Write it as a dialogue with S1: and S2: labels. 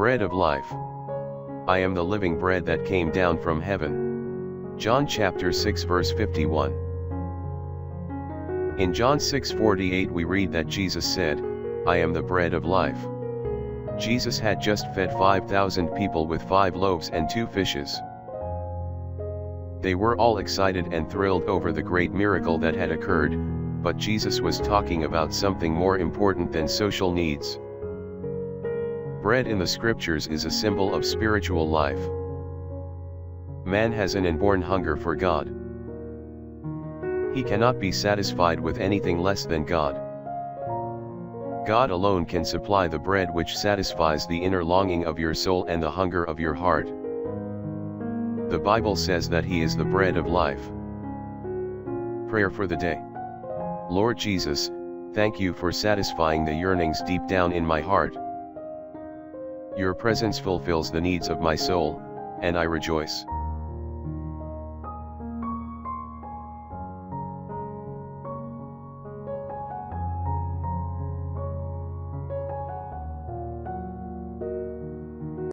S1: bread of life. I am the living bread that came down from heaven. John chapter 6 verse 51. In John 6:48 we read that Jesus said, I am the bread of life. Jesus had just fed 5,000 people with 5 loaves and 2 fishes. They were all excited and thrilled over the great miracle that had occurred, but Jesus was talking about something more important than social needs. Bread in the scriptures is a symbol of spiritual life. Man has an inborn hunger for God. He cannot be satisfied with anything less than God. God alone can supply the bread which satisfies the inner longing of your soul and the hunger of your heart. The Bible says that He is the bread of life. Prayer for the day. Lord Jesus, thank you for satisfying the yearnings deep down in my heart. Your presence fulfills the needs of my soul, and I rejoice.